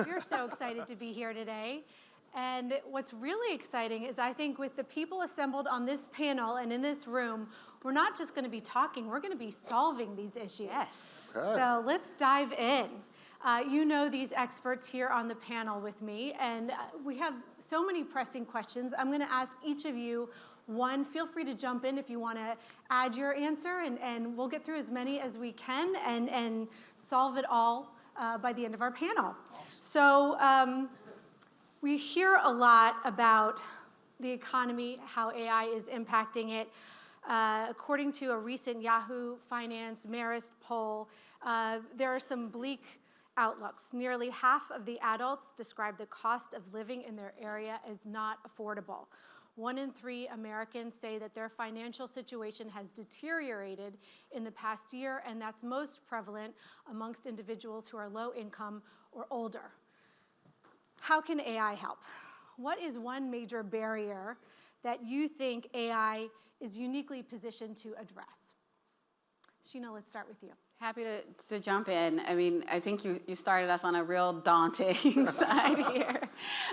We're so excited to be here today. And what's really exciting is I think with the people assembled on this panel and in this room, we're not just going to be talking, we're going to be solving these issues. Yes. Okay. So let's dive in. You know these experts here on the panel with me, and we have so many pressing questions. I'm going to ask each of you one. Feel free to jump in if you want to add your answer, and we'll get through as many as we can and solve it all by the end of our panel. So we hear a lot about the economy, how AI is impacting it. According to a recent Yahoo Finance Marist poll, there are some bleak outlooks. Nearly half of the adults describe the cost of living in their area as not affordable. 1 in 3 Americans say that their financial situation has deteriorated in the past year, and that's most prevalent amongst individuals who are low income or older. How can AI help? What is one major barrier that you think AI is uniquely positioned to address? Shena, let's start with you. Happy to jump in. I mean, I think you started us on a real daunting side here.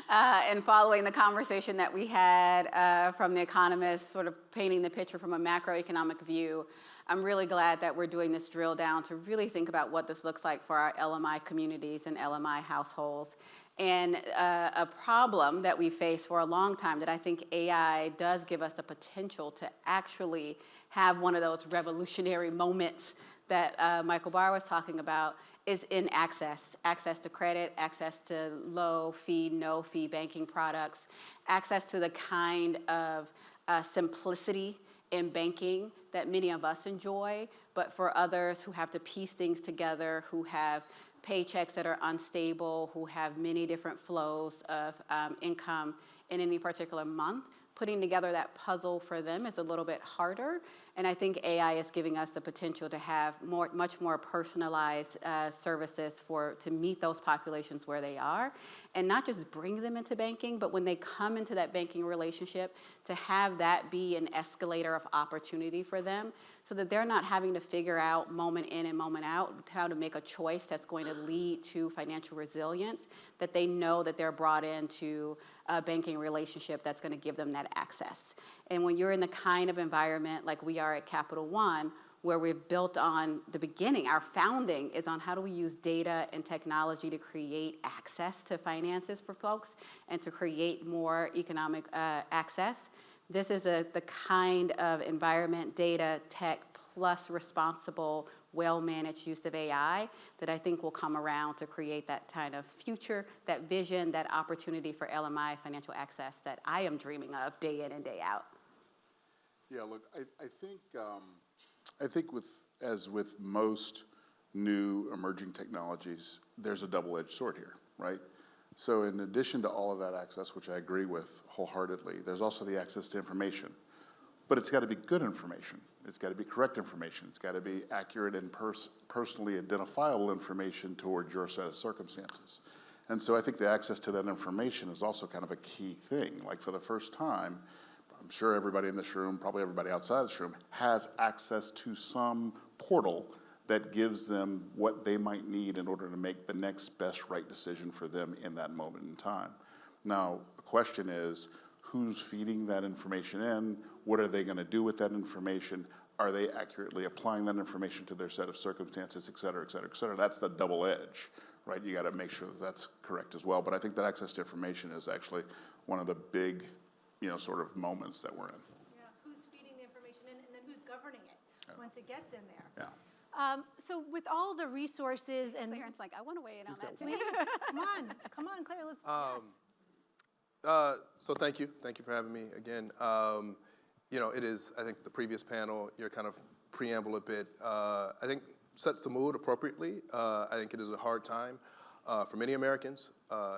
And following the conversation that we had from the economists, sort of painting the picture from a macroeconomic view, I'm really glad that we're doing this drill down to really think about what this looks like for our LMI communities and LMI households. And a problem that we faced for a long time that I think AI does give us the potential to actually have one of those revolutionary moments that Michael Barr was talking about is in access to credit, access to low fee, no fee banking products, access to the kind of simplicity in banking that many of us enjoy, but for others who have to piece things together, who have paychecks that are unstable, who have many different flows of income in any particular month, putting together that puzzle for them is a little bit harder. And I think AI is giving us the potential to have much more personalized services to meet those populations where they are, and not just bring them into banking, but when they come into that banking relationship, to have that be an escalator of opportunity for them, so that they're not having to figure out moment in and moment out how to make a choice that's going to lead to financial resilience, that they know that they're brought into a banking relationship that's going to give them that access. And when you're in the kind of environment like we are at Capital One, where we're built on the beginning, our founding is on how do we use data and technology to create access to finances for folks and to create more economic access. This is the kind of environment, data, tech, plus responsible, well-managed use of AI that I think will come around to create that kind of future, that vision, that opportunity for LMI financial access that I am dreaming of day in and day out. Yeah, look, I think as with most new emerging technologies, there's a double-edged sword here, right? So in addition to all of that access, which I agree with wholeheartedly, there's also the access to information. But it's got to be good information. It's got to be correct information. It's got to be accurate and personally identifiable information toward your set of circumstances. And so I think the access to that information is also kind of a key thing. Like for the first time, I'm sure everybody in this room, probably everybody outside this room, has access to some portal that gives them what they might need in order to make the next best right decision for them in that moment in time. Now, the question is, who's feeding that information in? What are they going to do with that information? Are they accurately applying that information to their set of circumstances, et cetera, et cetera, et cetera? That's the double edge, right? You got to make sure that that's correct as well. But I think that access to information is actually one of the big, sort of moments that we're in. Yeah, who's feeding the information in, and then who's governing it once it gets in there? Yeah. So with all the resources and Clarence, I want to weigh in on that too. Please, come on, Claire. Let's. So thank you for having me again. It is, I think the previous panel, your kind of preamble a bit, I think sets the mood appropriately. I think it is a hard time for many Americans.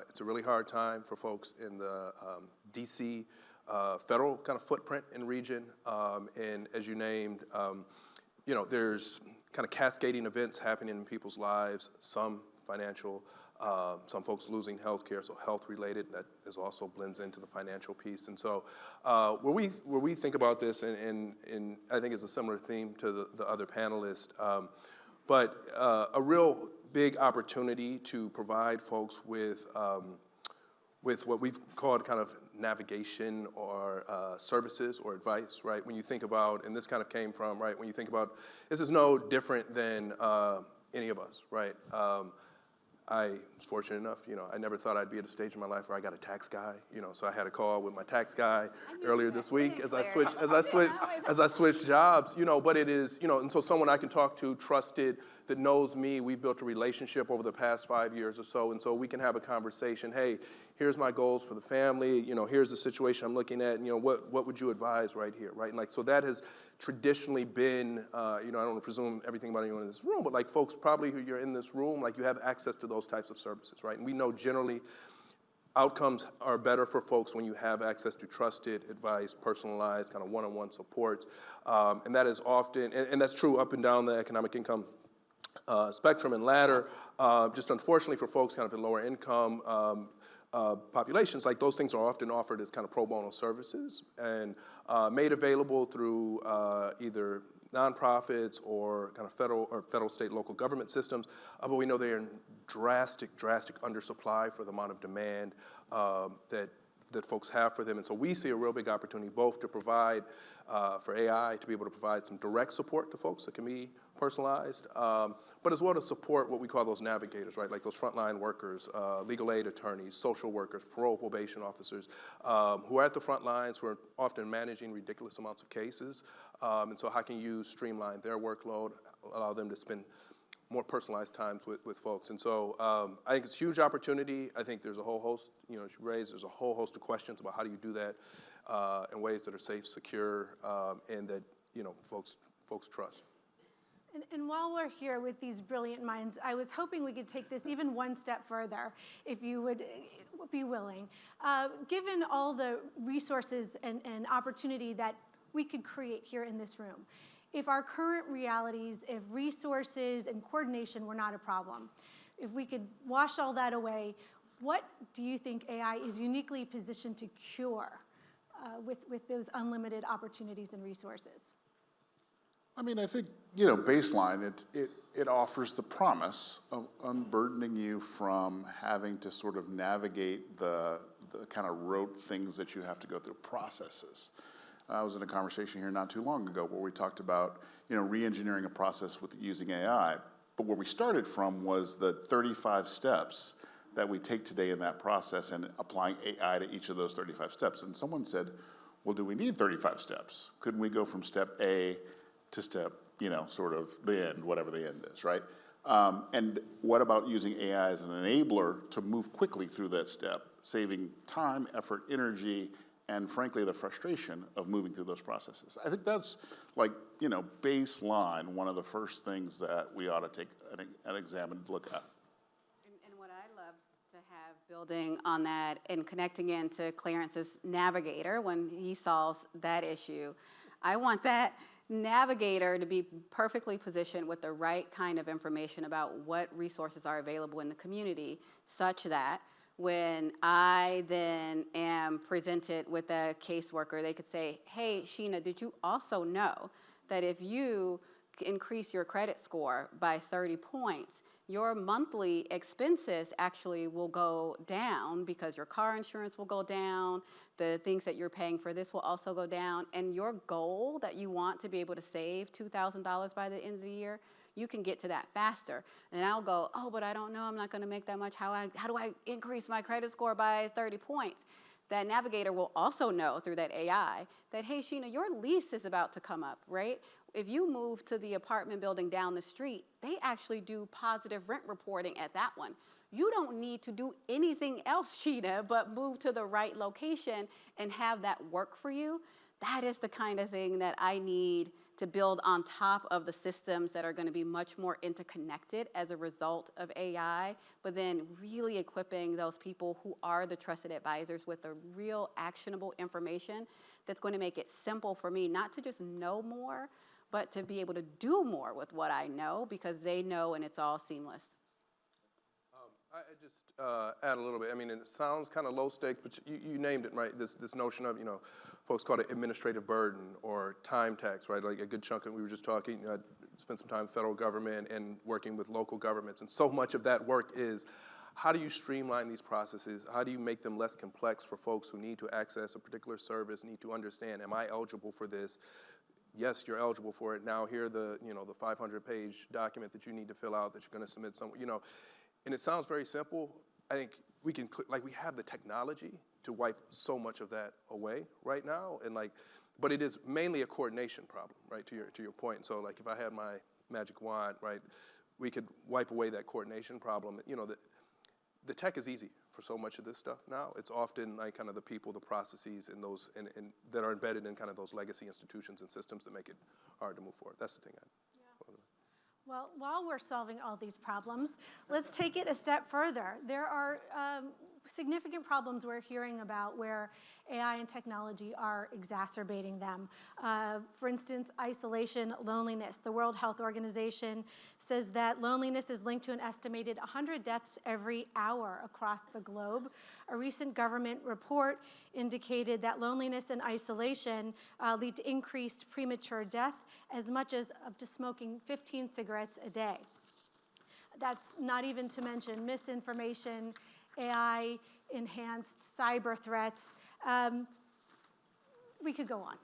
It's a really hard time for folks in the DC federal kind of footprint and region. And as you named, there's kind of cascading events happening in people's lives, some financial, some folks losing health care, so health related, that is also blends into the financial piece. And so where we think about this, and I think it's a similar theme to the other panelists, but a real big opportunity to provide folks with what we've called kind of navigation or services or advice, right? When you think about, and this kind of came from, right, when you think about, this is no different than any of us, right? I was fortunate enough, I never thought I'd be at a stage in my life where I got a tax guy, so I had a call with my tax guy earlier this week as I switched jobs, but it is, and so someone I can talk to, trusted, that knows me. We built a relationship over the past 5 years or so, and so we can have a conversation. Hey, here's my goals for the family. Here's the situation I'm looking at. What would you advise right here, right? And so that has traditionally been, I don't want to presume everything about anyone in this room, but folks probably who you're in this room, you have access to those types of services, right? And we know generally outcomes are better for folks when you have access to trusted advice, personalized, kind of one-on-one support, and that is often, and that's true up and down the economic income spectrum and ladder. Just unfortunately for folks kind of in lower income populations, those things are often offered as kind of pro bono services and made available through either nonprofits or kind of federal, state, local government systems. But we know they are in drastic undersupply for the amount of demand that folks have for them. And so we see a real big opportunity both to provide for AI to be able to provide some direct support to folks that can be personalized, but as well to support what we call those navigators, right? Like those frontline workers, legal aid attorneys, social workers, parole probation officers, who are at the front lines, who are often managing ridiculous amounts of cases. And so how can you streamline their workload, allow them to spend more personalized times with folks? And so I think it's a huge opportunity. I think there's a whole host, as you raised, there's a whole host of questions about how do you do that in ways that are safe, secure, and that, folks trust. And while we're here with these brilliant minds, I was hoping we could take this even one step further, if you would be willing. Given all the resources and opportunity that we could create here in this room, if our current realities, if resources and coordination were not a problem, if we could wash all that away, what do you think AI is uniquely positioned to cure with those unlimited opportunities and resources? I mean, I think, baseline, it offers the promise of unburdening you from having to sort of navigate the kind of rote things that you have to go through, processes. I was in a conversation here not too long ago where we talked about, re-engineering a process with using AI. But where we started from was the 35 steps that we take today in that process and applying AI to each of those 35 steps. And someone said, well, do we need 35 steps? Couldn't we go from step A to step, sort of the end, whatever the end is, right? And what about using AI as an enabler to move quickly through that step, saving time, effort, energy, and frankly, the frustration of moving through those processes? I think that's baseline, one of the first things that we ought to take an examined look at. And what I'd love to have building on that and connecting into Clarence's navigator when he solves that issue, I want that navigator to be perfectly positioned with the right kind of information about what resources are available in the community, such that when I then am presented with a caseworker, they could say, hey, Shena, did you also know that if you increase your credit score by 30 points, your monthly expenses actually will go down because your car insurance will go down, the things that you're paying for this will also go down, and your goal that you want to be able to save $2,000 by the end of the year, you can get to that faster. And I'll go, oh, but I don't know, I'm not gonna make that much. How do I increase my credit score by 30 points? That navigator will also know through that AI that, hey, Shena, your lease is about to come up, right? If you move to the apartment building down the street, they actually do positive rent reporting at that one. You don't need to do anything else, Shena, but move to the right location and have that work for you. That is the kind of thing that I need to build on top of the systems that are going to be much more interconnected as a result of AI, but then really equipping those people who are the trusted advisors with the real actionable information that's going to make it simple for me not to just know more, but to be able to do more with what I know because they know and it's all seamless. I just add a little bit. I mean, it sounds kind of low stakes, but you named it, right? This notion of, folks call it administrative burden or time tax, right? Like a good chunk of, we were just talking, I spent some time with federal government and working with local governments, and so much of that work is, how do you streamline these processes? How do you make them less complex for folks who need to access a particular service, need to understand, am I eligible for this? Yes, you're eligible for it. Now here the 500-page document that you need to fill out that you're going to submit and it sounds very simple. I think we can, we have the technology to wipe so much of that away right now, but it is mainly a coordination problem, right? To your point. So if I had my magic wand, right, we could wipe away that coordination problem. The tech is easy for so much of this stuff now. It's often kind of the people, the processes, and those and that are embedded in kind of those legacy institutions and systems that make it hard to move forward. That's the thing. Well, while we're solving all these problems, let's take it a step further. There are significant problems we're hearing about where AI and technology are exacerbating them. For instance, isolation, loneliness. The World Health Organization says that loneliness is linked to an estimated 100 deaths every hour across the globe. A recent government report indicated that loneliness and isolation lead to increased premature death, as much as up to smoking 15 cigarettes a day. That's not even to mention misinformation, AI-enhanced cyber threats. We could go on.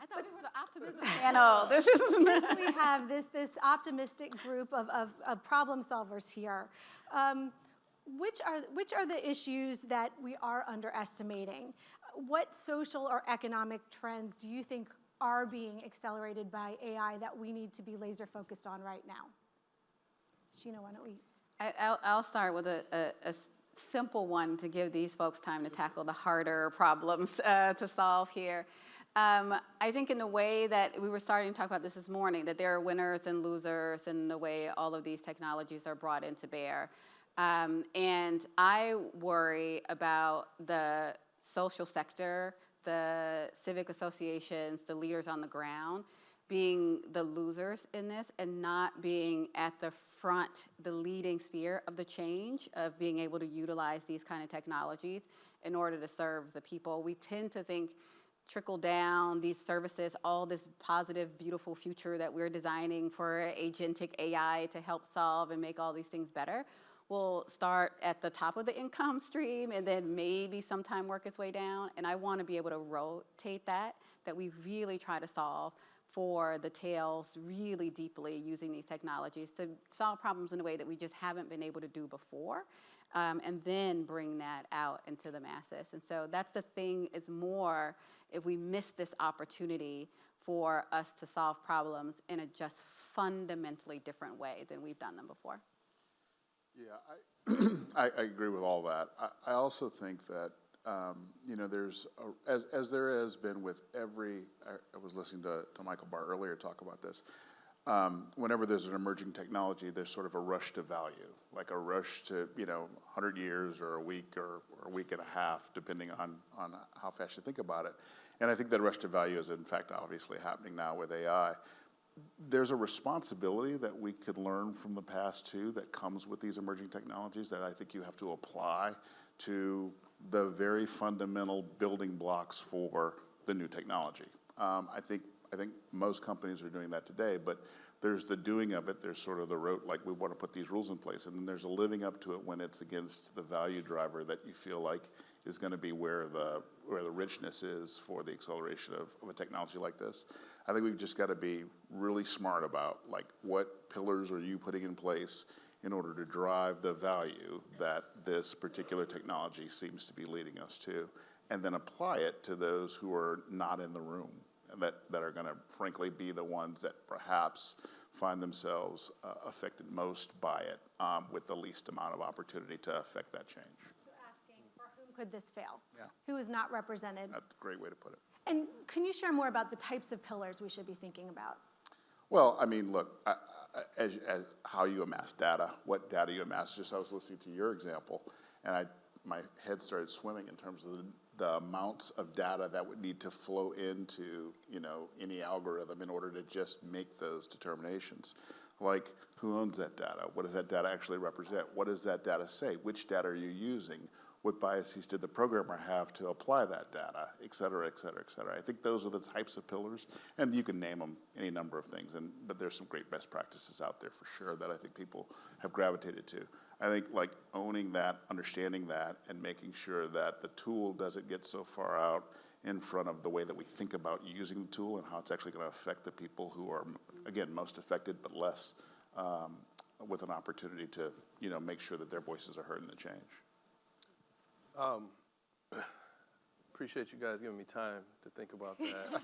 I thought we were the optimism panel. This is We have this optimistic group of problem solvers here. Which are the issues that we are underestimating? What social or economic trends do you think are being accelerated by AI that we need to be laser focused on right now? Shena, why don't we? I'll start with a simple one to give these folks time to tackle the harder problems to solve here. I think in the way that we were starting to talk about this morning, that there are winners and losers in the way all of these technologies are brought into bear. And I worry about the social sector, the civic associations, the leaders on the ground being the losers in this and not being at the front, the leading sphere of the change of being able to utilize these kind of technologies in order to serve the people. We tend to think trickle down these services, all this positive, beautiful future that we're designing for agentic AI to help solve and make all these things better will start at the top of the income stream and then maybe sometime work its way down. And I want to be able to rotate that we really try to solve for the tails really deeply using these technologies to solve problems in a way that we just haven't been able to do before, and then bring that out into the masses. And so that's the thing, is more if we miss this opportunity for us to solve problems in a just fundamentally different way than we've done them before. Yeah, I agree with all that. I also think that, there's, as there has been with every, I was listening to Michael Barr earlier talk about this, whenever there's an emerging technology, there's sort of a rush to value, like a rush to, 100 years or a week or a week and a half, depending on how fast you think about it. And I think that rush to value is, in fact, obviously happening now with AI. There's a responsibility that we could learn from the past too that comes with these emerging technologies that I think you have to apply to the very fundamental building blocks for the new technology. I think most companies are doing that today, but there's the doing of it. There's sort of the rote, like we want to put these rules in place, and then there's a living up to it when it's against the value driver that you feel like is going to be where the richness is for the acceleration of a technology like this. I think we've just got to be really smart about like what pillars are you putting in place in order to drive the value that this particular technology seems to be leading us to, and then apply it to those who are not in the room and that are going to frankly be the ones that perhaps find themselves affected most by it with the least amount of opportunity to affect that change. So asking, for whom could this fail? Yeah. Who is not represented? That's a great way to put it. And can you share more about the types of pillars we should be thinking about? Well, I mean, look, as how you amass data, what data you amass. Just I was listening to your example, and my head started swimming in terms of the amounts of data that would need to flow into any algorithm in order to just make those determinations. Like Who owns that data? What does that data actually represent? What does that data say? Which data are you using? What biases did the programmer have to apply that data, et cetera, et cetera, et cetera. I think those are the types of pillars, and you can name them any number of things, but there's some great best practices out there for sure that I think people have gravitated to. I think like owning that, understanding that, and making sure that the tool doesn't get so far out in front of the way that we think about using the tool and how it's actually going to affect the people who are, again, most affected but less, with an opportunity to, make sure that their voices are heard in the change. Appreciate you guys giving me time to think about that.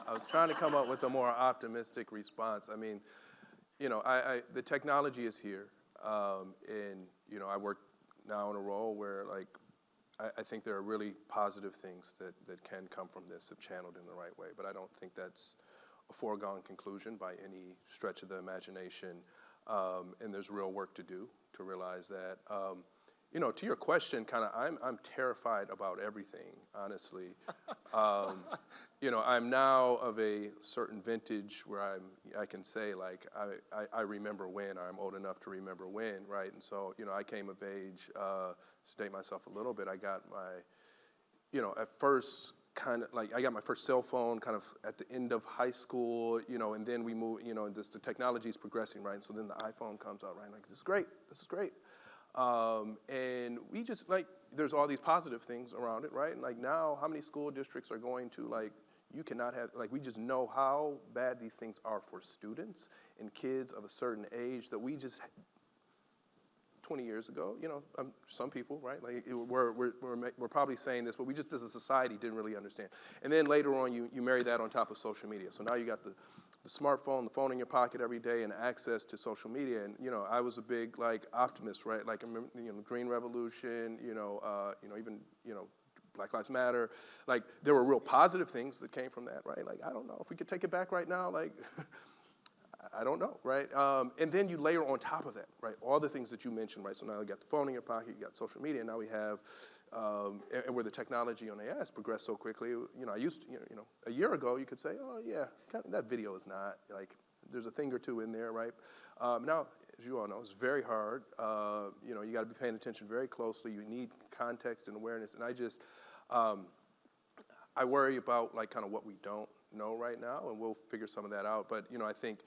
I was trying to come up with a more optimistic response. I mean, the technology is here, and I work now in a role where I think there are really positive things that can come from this if channeled in the right way, but I don't think that's a foregone conclusion by any stretch of the imagination, and there's real work to do to realize that. To your question, I'm terrified about everything, honestly. I'm now of a certain vintage where I can say I remember when, or I'm old enough to remember when, right? And so, I came of age, to date myself a little bit, I got my, at first I got my first cell phone kind of at the end of high school, and then we moved, and the technology is progressing, right? And so then the iPhone comes out, right? This is great. And we just there's all these positive things around it, right? And now, how many school districts are going to you cannot have, we just know how bad these things are for students and kids of a certain age that we just, 20 years ago, some people, right? We're probably saying this, but we just as a society didn't really understand. And then later on, you marry that on top of social media. So now you got the smartphone, the phone in your pocket every day, and access to social media. And I was a big optimist, right? I remember the Green Revolution, even Black Lives Matter. There were real positive things that came from that, right? I don't know if we could take it back right now. I don't know, right? And then you layer on top of that, right? All the things that you mentioned, right? So now you got the phone in your pocket, you got social media, and now we have, and where the technology on AI has progressed so quickly. I used to, a year ago you could say, oh yeah, that video is not there's a thing or two in there, right? Now, as you all know, it's very hard. You got to be paying attention very closely. You need context and awareness, and I worry about kind of what we don't know right now, and we'll figure some of that out. But I think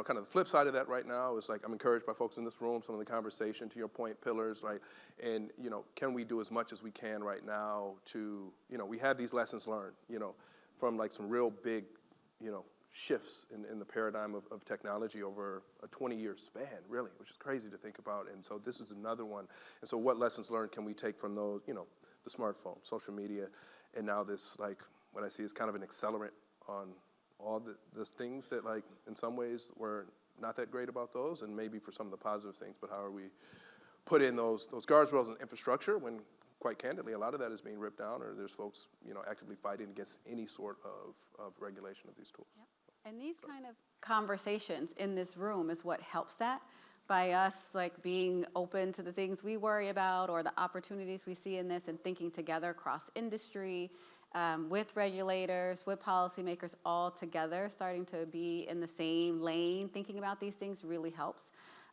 kind of the flip side of that right now is I'm encouraged by folks in this room, some of the conversation, to your point, pillars, right? And can we do as much as we can right now to we have these lessons learned, from some real big, shifts in the paradigm of technology over a 20-year span, really, which is crazy to think about. And so this is another one. And so what lessons learned can we take from those, the smartphone, social media, and now this, what I see is kind of an accelerant on all the things that, in some ways were not that great about those, and maybe for some of the positive things, but how are we put in those guardrails and infrastructure when, quite candidly, a lot of that is being ripped down, or there's folks, actively fighting against any sort of regulation of these tools. Yep. And these kind of conversations in this room is what helps that, by us being open to the things we worry about or the opportunities we see in this, and thinking together across industry, with regulators, with policymakers, all together, starting to be in the same lane, thinking about these things really helps.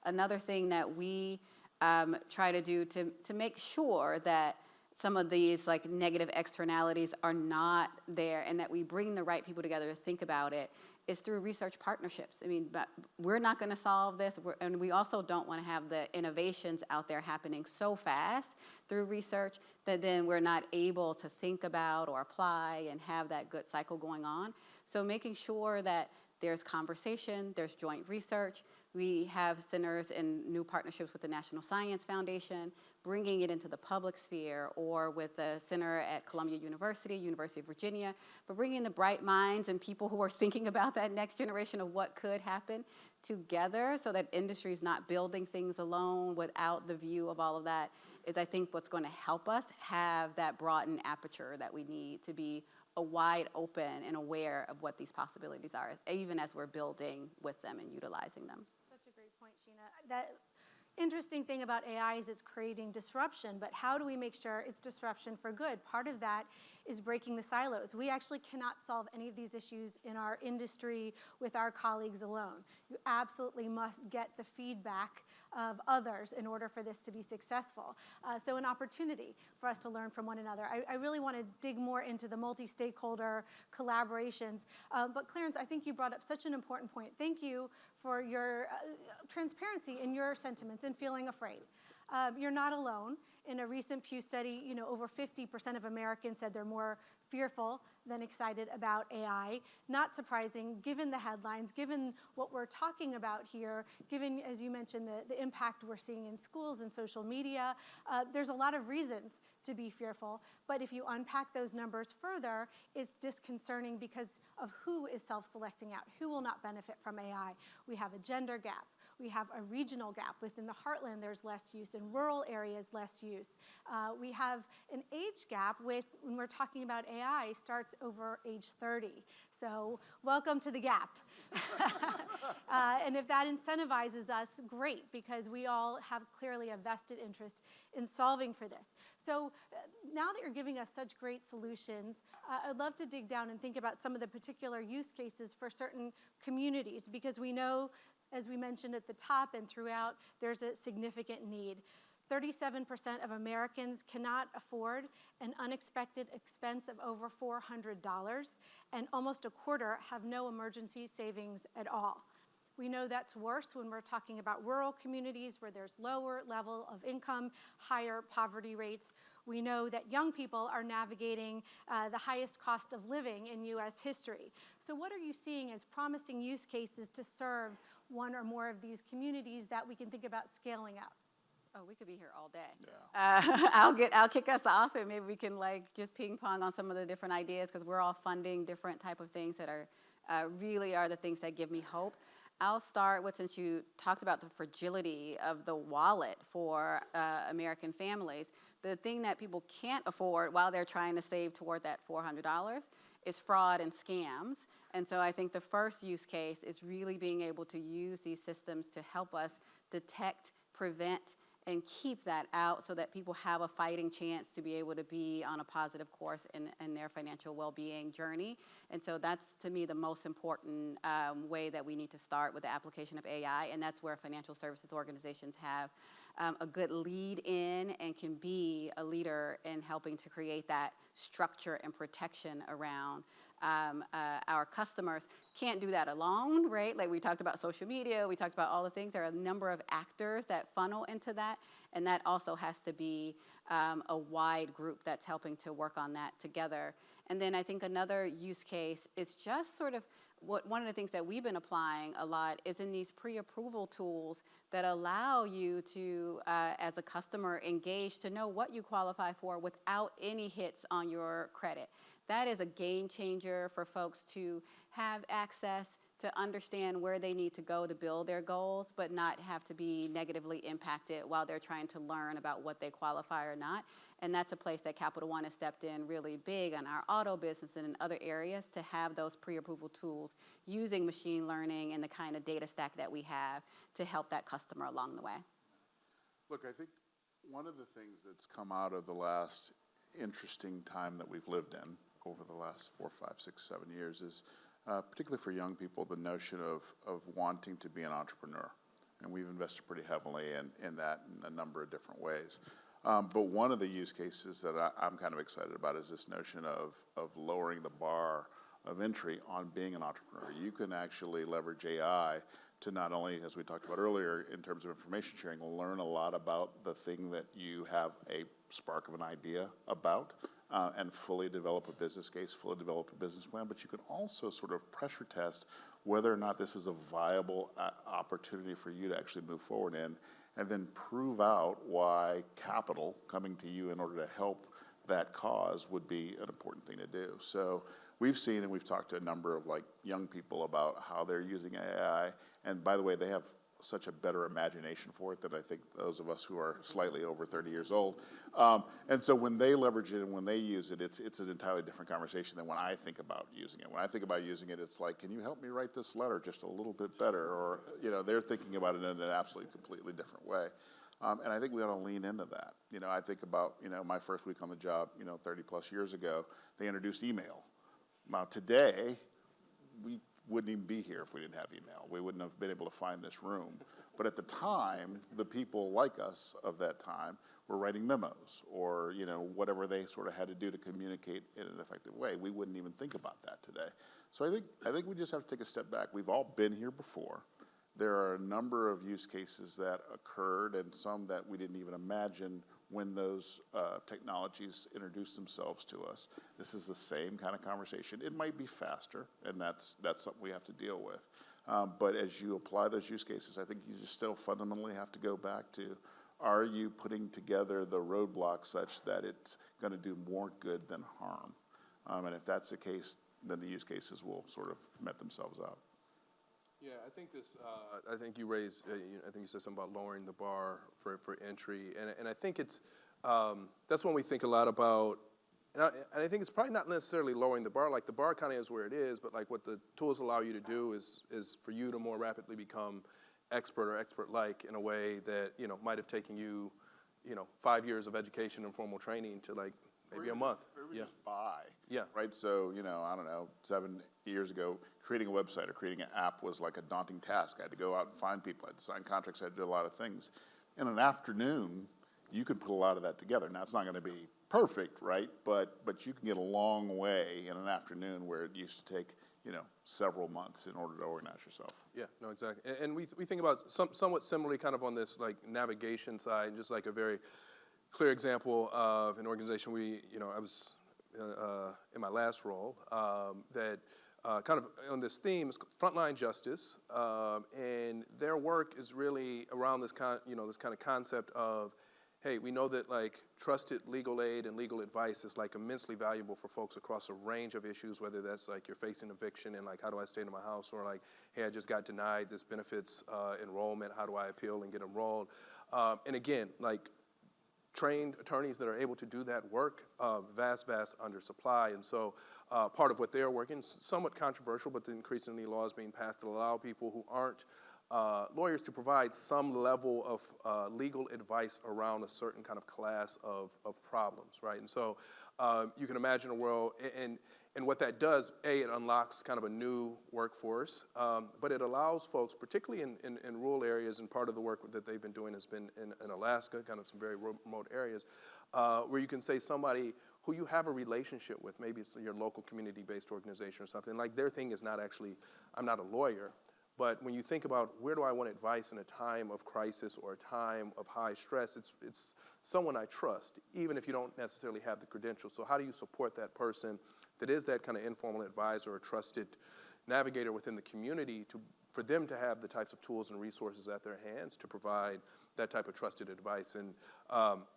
Another thing that we try to do to make sure that some of these negative externalities are not there, and that we bring the right people together to think about it, is through research partnerships. I mean, but we're not going to solve this, and we also don't want to have the innovations out there happening so fast through research that then we're not able to think about or apply and have that good cycle going on. So making sure that there's conversation, there's joint research. We have centers and new partnerships with the National Science Foundation, bringing it into the public sphere, or with the center at Columbia University, University of Virginia, but bringing the bright minds and people who are thinking about that next generation of what could happen together, so that industry is not building things alone without the view of all of that, is I think what's going to help us have that broadened aperture that we need to be wide open and aware of what these possibilities are, even as we're building with them and utilizing them. Such a great point, Shena. That interesting thing about AI is it's creating disruption, but how do we make sure it's disruption for good? Part of that is breaking the silos. We actually cannot solve any of these issues in our industry with our colleagues alone. You absolutely must get the feedback of others in order for this to be successful. So an opportunity for us to learn from one another. I really want to dig more into the multi-stakeholder collaborations. But Clarence, I think you brought up such an important point. Thank you for your transparency in your sentiments and feeling afraid. You're not alone. In a recent Pew study, over 50% of Americans said they're more fearful than excited about AI. Not surprising, given the headlines, given what we're talking about here, given, as you mentioned, the impact we're seeing in schools and social media. There's a lot of reasons to be fearful, but if you unpack those numbers further, it's disconcerting because of who is self-selecting out, who will not benefit from AI. We have a gender gap. We have a regional gap. Within the heartland, there's less use. In rural areas, less use. We have an age gap when we're talking about AI starts over age 30. So welcome to the gap. And if that incentivizes us, great, because we all have clearly a vested interest in solving for this. So now that you're giving us such great solutions, I'd love to dig down and think about some of the particular use cases for certain communities, because we know, as we mentioned at the top and throughout, there's a significant need. 37% of Americans cannot afford an unexpected expense of over $400, and almost a quarter have no emergency savings at all. We know that's worse when we're talking about rural communities where there's lower level of income, higher poverty rates. We know that young people are navigating the highest cost of living in U.S. history. So what are you seeing as promising use cases to serve one or more of these communities that we can think about scaling up? Oh, we could be here all day. Yeah. I'll kick us off, and maybe we can just ping pong on some of the different ideas, because we're all funding different type of things that are really are the things that give me hope. I'll start with, since you talked about the fragility of the wallet for American families, the thing that people can't afford while they're trying to save toward that $400 is fraud and scams. And so I think the first use case is really being able to use these systems to help us detect, prevent, and keep that out so that people have a fighting chance to be able to be on a positive course in their financial well-being journey. And so that's, to me, the most important way that we need to start with the application of AI, and that's where financial services organizations have a good lead in and can be a leader in helping to create that structure and protection around our customers. Can't do that alone, right? Like we talked about social media, we talked about all the things. There are a number of actors that funnel into that, and that also has to be a wide group that's helping to work on that together. And then I think another use case is just sort of one of the things that we've been applying a lot is in these pre-approval tools that allow you to, as a customer, engage to know what you qualify for without any hits on your credit. That is a game changer for folks to have access to understand where they need to go to build their goals, but not have to be negatively impacted while they're trying to learn about what they qualify or not. And that's a place that Capital One has stepped in really big on our auto business and in other areas to have those pre-approval tools using machine learning and the kind of data stack that we have to help that customer along the way. Look, I think one of the things that's come out of the last interesting time that we've lived in over the last 4, 5, 6, 7 years is particularly for young people, the notion of wanting to be an entrepreneur. And we've invested pretty heavily in that in a number of different ways. But one of the use cases that I'm kind of excited about is this notion of lowering the bar of entry on being an entrepreneur. You can actually leverage AI to not only, as we talked about earlier, in terms of information sharing, learn a lot about the thing that you have a spark of an idea about, and fully develop a business case, fully develop a business plan, but you can also sort of pressure test whether or not this is a viable opportunity for you to actually move forward in, and then prove out why capital coming to you in order to help that cause would be an important thing to do. So we've seen, and we've talked to a number of young people about how they're using AI, and by the way, they have such a better imagination for it than I think those of us who are slightly over 30 years old. And so when they leverage it and when they use it, it's an entirely different conversation than when I think about using it. When I think about using it, it's like, can you help me write this letter just a little bit better? Or, they're thinking about it in an absolutely completely different way. And I think we ought to lean into that. I think about, my first week on the job, 30 plus years ago, they introduced email. Now today, we wouldn't even be here if we didn't have email. We wouldn't have been able to find this room. But at the time, the people like us of that time were writing memos or, whatever they sort of had to do to communicate in an effective way. We wouldn't even think about that today. So I think we just have to take a step back. We've all been here before. There are a number of use cases that occurred and some that we didn't even imagine when those technologies introduced themselves to us. This is the same kind of conversation. It might be faster, and that's something we have to deal with. But as you apply those use cases, I think you just still fundamentally have to go back to, are you putting together the roadblocks such that it's going to do more good than harm? And if that's the case, then the use cases will sort of met themselves out. Yeah, I think I think you raised. I think you said something about lowering the bar for entry, and I think it's that's when we think a lot about. And I think it's probably not necessarily lowering the bar. Like the bar kind of is where it is, but like what the tools allow you to do is for you to more rapidly become expert or expert-like in a way that might have taken you 5 years of education and formal training to like maybe a month. Or just buy. Yeah. Right. So I don't know, 7 years ago, creating a website or creating an app was like a daunting task. I had to go out and find people. I had to sign contracts. I had to do a lot of things. In an afternoon, you could put a lot of that together. Now it's not going to be perfect, right? But you can get a long way in an afternoon where it used to take several months in order to organize yourself. Yeah, no, exactly. And we think about somewhat similarly kind of on this like navigation side, just like a very clear example of an organization I was in my last role that kind of on this theme is Frontline Justice, and their work is really around this kind of concept of, hey, we know that like trusted legal aid and legal advice is like immensely valuable for folks across a range of issues, whether that's like you're facing eviction and like how do I stay in my house, or like, hey, I just got denied this benefits enrollment, how do I appeal and get enrolled? And again, like trained attorneys that are able to do that work, vast undersupply. And so part of what they're working, somewhat controversial, but increasingly laws being passed that allow people who aren't lawyers to provide some level of legal advice around a certain kind of class of problems, right? And so you can imagine a world, and what that does, it unlocks kind of a new workforce, but it allows folks, particularly in rural areas, and part of the work that they've been doing has been in Alaska, kind of some very remote areas, where you can say somebody who you have a relationship with, maybe it's your local community-based organization or something, like their thing is not actually, I'm not a lawyer, but when you think about where do I want advice in a time of crisis or a time of high stress, it's someone I trust, even if you don't necessarily have the credentials. So how do you support that person that is that kind of informal advisor or trusted navigator within the community for them to have the types of tools and resources at their hands to provide that type of trusted advice? And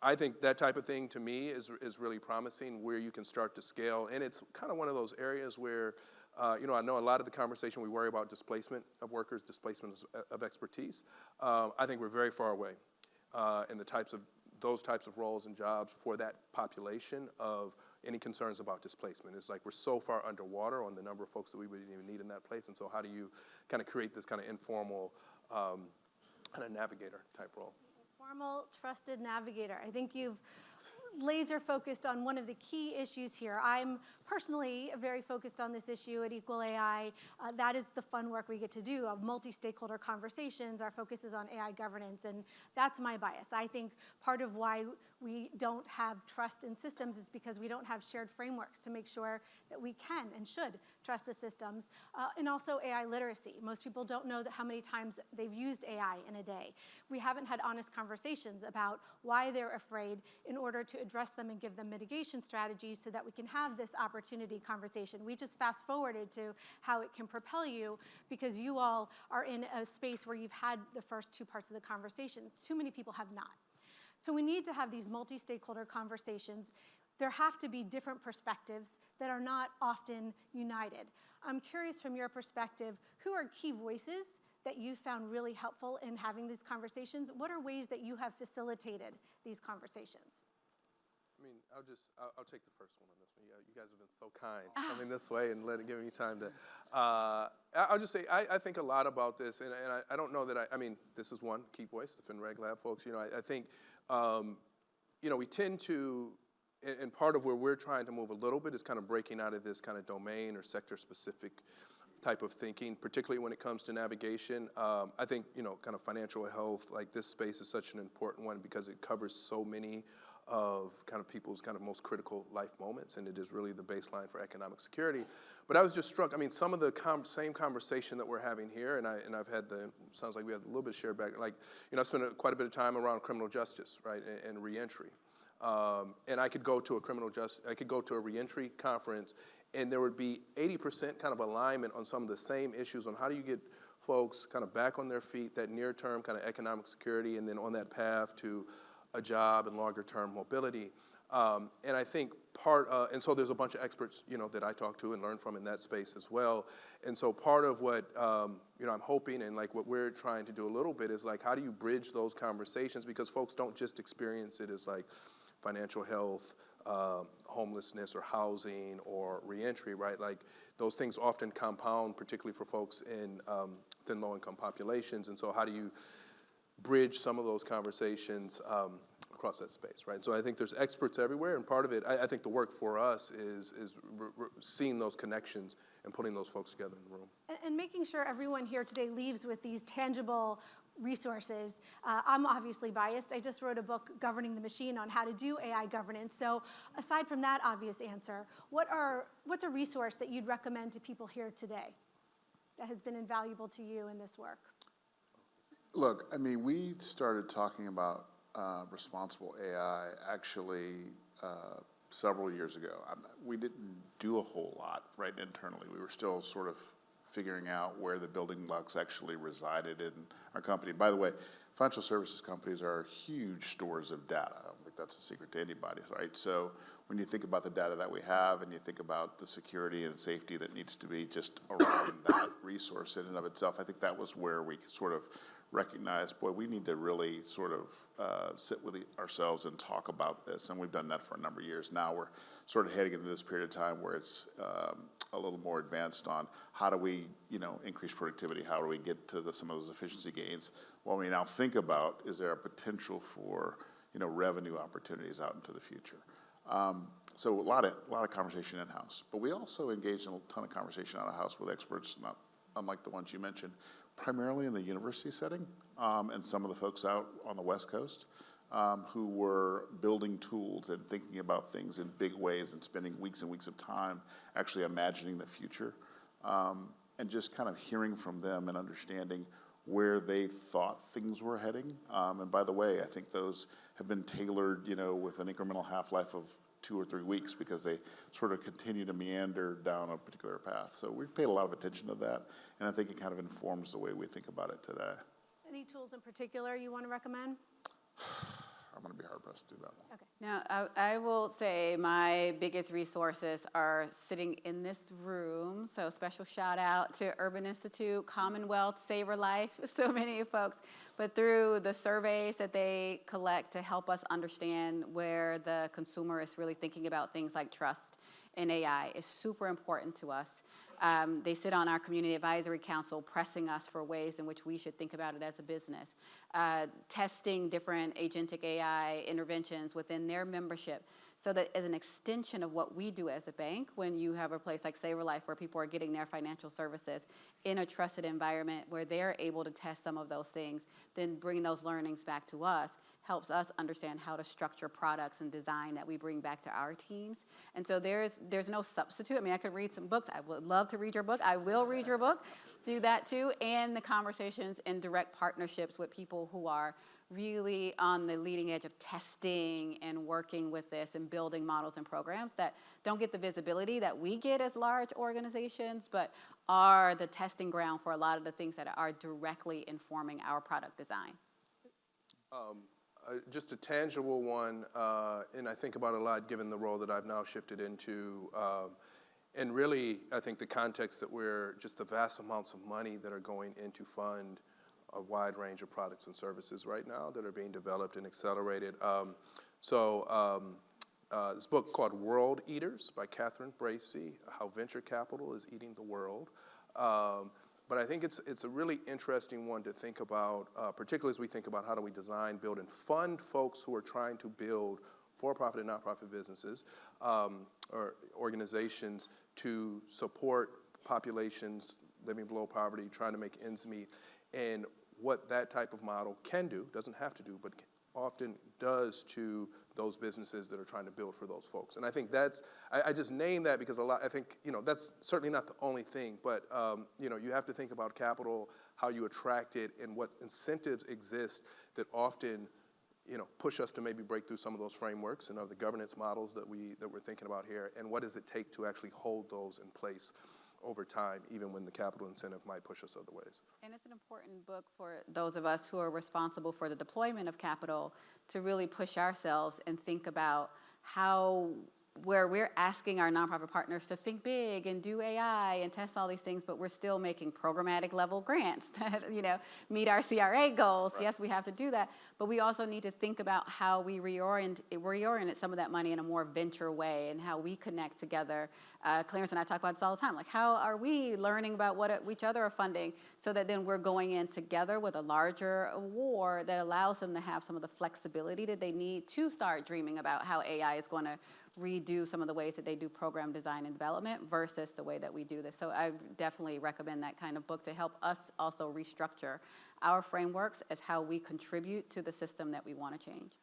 I think that type of thing to me is really promising, where you can start to scale. And it's kind of one of those areas where I know a lot of the conversation we worry about displacement of workers, displacement of expertise. I think we're very far away in those types of roles and jobs for that population of any concerns about displacement. It's like we're so far underwater on the number of folks that we would even need in that place. And so how do you kind of create this kind of informal kind of navigator type role? Informal, trusted navigator. I think you've laser focused on one of the key issues here. I'm personally very focused on this issue at EqualAI. That is the fun work we get to do of multi-stakeholder conversations. Our focus is on AI governance, and that's my bias. I think part of why we don't have trust in systems is because we don't have shared frameworks to make sure that we can and should trust the systems. And also AI literacy. Most people don't know how many times they've used AI in a day. We haven't had honest conversations about why they're afraid in order to address them and give them mitigation strategies so that we can have this opportunity conversation. We just fast forwarded to how it can propel you because you all are in a space where you've had the first two parts of the conversation. Too many people have not. So we need to have these multi-stakeholder conversations. There have to be different perspectives that are not often united. I'm curious from your perspective, who are key voices that you found really helpful in having these conversations? What are ways that you have facilitated these conversations? mean, I'll take the first one on this one. You guys have been so kind coming this way and giving me time to. I'll just say I think a lot about this, and I don't know that I mean, this is one key voice, the FinRegLab folks. I think, we tend to, and part of where we're trying to move a little bit is kind of breaking out of this kind of domain or sector specific type of thinking, particularly when it comes to navigation. I think, kind of financial health, like this space is such an important one because it covers so many of kind of people's kind of most critical life moments, and it is really the baseline for economic security. But I was just struck, I mean, some of the same conversation that we're having here, and I've had sounds like we had a little bit of shared back, like, I spent quite a bit of time around criminal justice, right, and reentry. And I could go to a reentry conference, and there would be 80% kind of alignment on some of the same issues on how do you get folks kind of back on their feet, that near-term kind of economic security, and then on that path to a job and longer-term mobility. And I think and so there's a bunch of experts, that I talk to and learn from in that space as well. And so part of what, I'm hoping and like what we're trying to do a little bit is like, how do you bridge those conversations? Because folks don't just experience it as like financial health, homelessness or housing or reentry, right? Like those things often compound, particularly for folks in thin low-income populations. And so how do you bridge some of those conversations across that space, right? So I think there's experts everywhere, and part of it, I think the work for us is seeing those connections and putting those folks together in the room. And making sure everyone here today leaves with these tangible resources. I'm obviously biased. I just wrote a book, Governing the Machine, on how to do AI governance. So aside from that obvious answer, what's a resource that you'd recommend to people here today that has been invaluable to you in this work? Look, I mean, we started talking about responsible AI actually several years ago. We didn't do a whole lot, right, internally. We were still sort of figuring out where the building blocks actually resided in our company. By the way, financial services companies are huge stores of data. I don't think that's a secret to anybody, right? So when you think about the data that we have and you think about the security and safety that needs to be just around that resource in and of itself, I think that was where we sort of recognized, boy, we need to really sort of sit with ourselves and talk about this. And we've done that for a number of years. Now we're sort of heading into this period of time where it's a little more advanced on how do we, increase productivity? How do we get to some of those efficiency gains? What we now think about is there a potential for, revenue opportunities out into the future. So a lot of conversation in-house. But we also engage in a ton of conversation out-of-house with experts, not unlike the ones you mentioned, primarily in the university setting, and some of the folks out on the West Coast who were building tools and thinking about things in big ways and spending weeks and weeks of time actually imagining the future, and just kind of hearing from them and understanding where they thought things were heading. And by the way, I think those have been tailored, with an incremental half-life of 2 or 3 weeks because they sort of continue to meander down a particular path. So we've paid a lot of attention to that, and I think it kind of informs the way we think about it today. Any tools in particular you want to recommend? I'm going to be hard-pressed to do that one. Okay. Now, I will say my biggest resources are sitting in this room. So special shout out to Urban Institute, Commonwealth, Save Her Life, so many folks. But through the surveys that they collect to help us understand where the consumer is really thinking about things like trust in AI is super important to us. They sit on our community advisory council pressing us for ways in which we should think about it as a business. Testing different agentic AI interventions within their membership so that as an extension of what we do as a bank, when you have a place like Save Her Life where people are getting their financial services in a trusted environment where they're able to test some of those things, then bring those learnings back to us helps us understand how to structure products and design that we bring back to our teams. And so there's no substitute. I mean, I could read some books. I would love to read your book. I will read your book. Do that too. And the conversations and direct partnerships with people who are really on the leading edge of testing and working with this and building models and programs that don't get the visibility that we get as large organizations, but are the testing ground for a lot of the things that are directly informing our product design. Just a tangible one, and I think about it a lot given the role that I've now shifted into, and really I think the context that we're just the vast amounts of money that are going into fund a wide range of products and services right now that are being developed and accelerated. So this book called World Eaters by Catherine Bracy, How Venture Capital is Eating the World. But I think it's a really interesting one to think about, particularly as we think about how do we design, build, and fund folks who are trying to build for-profit and nonprofit businesses or organizations to support populations living below poverty, trying to make ends meet, and what that type of model can do, doesn't have to do, but often does to those businesses that are trying to build for those folks. And I think that's, I just named that because I think, that's certainly not the only thing, but, you have to think about capital, how you attract it, and what incentives exist that often, push us to maybe break through some of those frameworks and other governance models that we're thinking about here, and what does it take to actually hold those in place over time, even when the capital incentive might push us other ways. And it's an important book for those of us who are responsible for the deployment of capital to really push ourselves and think about where we're asking our nonprofit partners to think big and do AI and test all these things, but we're still making programmatic level grants that, meet our CRA goals. Right. Yes, we have to do that, but we also need to think about how we reorient some of that money in a more venture way and how we connect together. Clarence and I talk about this all the time, like how are we learning about what each other are funding so that then we're going in together with a larger award that allows them to have some of the flexibility that they need to start dreaming about how AI is going to redo some of the ways that they do program design and development versus the way that we do this. So I definitely recommend that kind of book to help us also restructure our frameworks as how we contribute to the system that we want to change.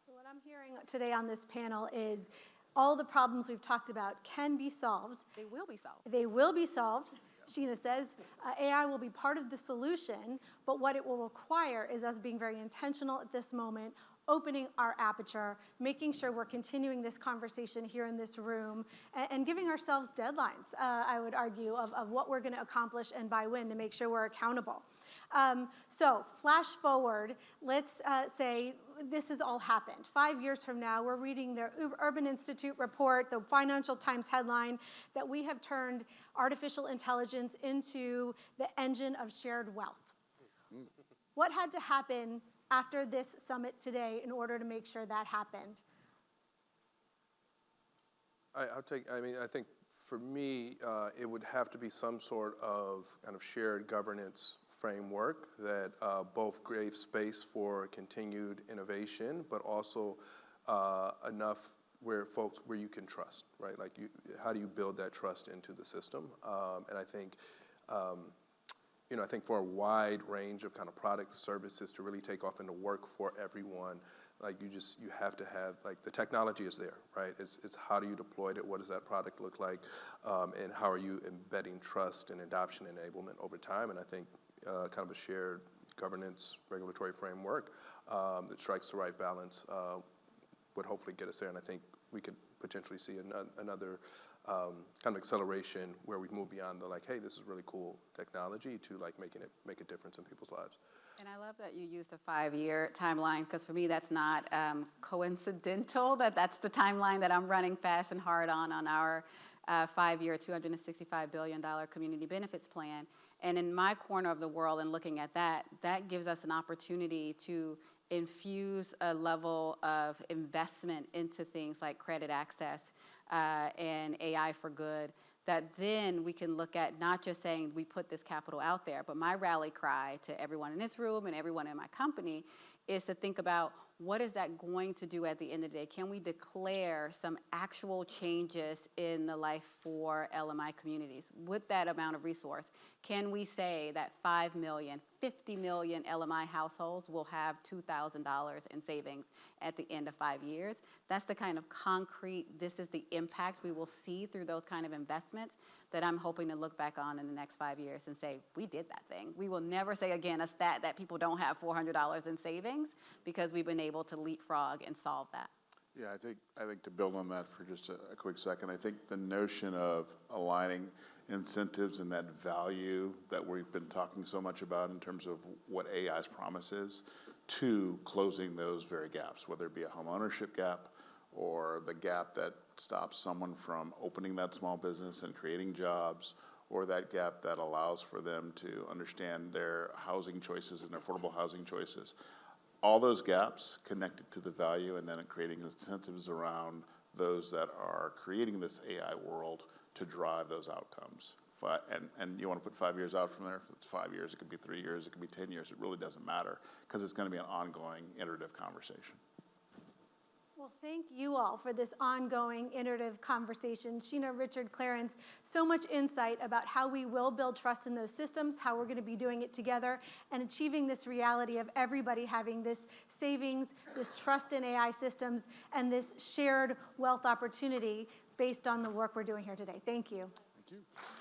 So what I'm hearing today on this panel is all the problems we've talked about can be solved. They will be solved. They will be solved. Shena says AI will be part of the solution, but what it will require is us being very intentional at this moment, opening our aperture, making sure we're continuing this conversation here in this room, and giving ourselves deadlines, I would argue, of what we're going to accomplish and by when to make sure we're accountable. So flash forward, let's say this has all happened. 5 years from now, we're reading the Urban Institute report, the Financial Times headline, that we have turned artificial intelligence into the engine of shared wealth. What had to happen after this summit today in order to make sure that happened? I think for me, it would have to be some sort of kind of shared governance framework that both gave space for continued innovation, but also enough where you can trust, right? Like how do you build that trust into the system? And I think, I think for a wide range of kind of products, services to really take off and to work for everyone, like you have to have, like the technology is there, right? It's how do you deploy it? What does that product look like? And how are you embedding trust and adoption enablement over time? And I think kind of a shared governance regulatory framework that strikes the right balance would hopefully get us there. And I think we could potentially see another kind of acceleration where we move beyond the like, hey, this is really cool technology to like make a difference in people's lives. And I love that you used a 5-year timeline, because for me that's not coincidental that's the timeline that I'm running fast and hard on our 5-year, $265 billion community benefits plan. And in my corner of the world and looking at that gives us an opportunity to infuse a level of investment into things like credit access and AI for good, that then we can look at not just saying we put this capital out there, but my rally cry to everyone in this room and everyone in my company is to think about what is that going to do at the end of the day? Can we declare some actual changes in the life for LMI communities with that amount of resource? Can we say that 5 million, 50 million LMI households will have $2,000 in savings at the end of 5 years? That's the kind of concrete, this is the impact we will see through those kind of investments that I'm hoping to look back on in the next 5 years and say, we did that thing. We will never say again a stat that people don't have $400 in savings, because we've been able to leapfrog and solve that. Yeah, I think to build on that for just a quick second, I think the notion of aligning incentives and that value that we've been talking so much about in terms of what AI's promise is to closing those very gaps, whether it be a home ownership gap or the gap that stops someone from opening that small business and creating jobs, or that gap that allows for them to understand their housing choices and affordable housing choices. All those gaps connected to the value, and then creating incentives around those that are creating this AI world to drive those outcomes. And you want to put 5 years out from there? If it's 5 years, it could be 3 years, it could be 10 years. It really doesn't matter because it's going to be an ongoing iterative conversation. Well, thank you all for this ongoing iterative conversation. Shena, Richard, Clarence, so much insight about how we will build trust in those systems, how we're going to be doing it together, and achieving this reality of everybody having this savings, this trust in AI systems, and this shared wealth opportunity based on the work we're doing here today. Thank you. Thank you.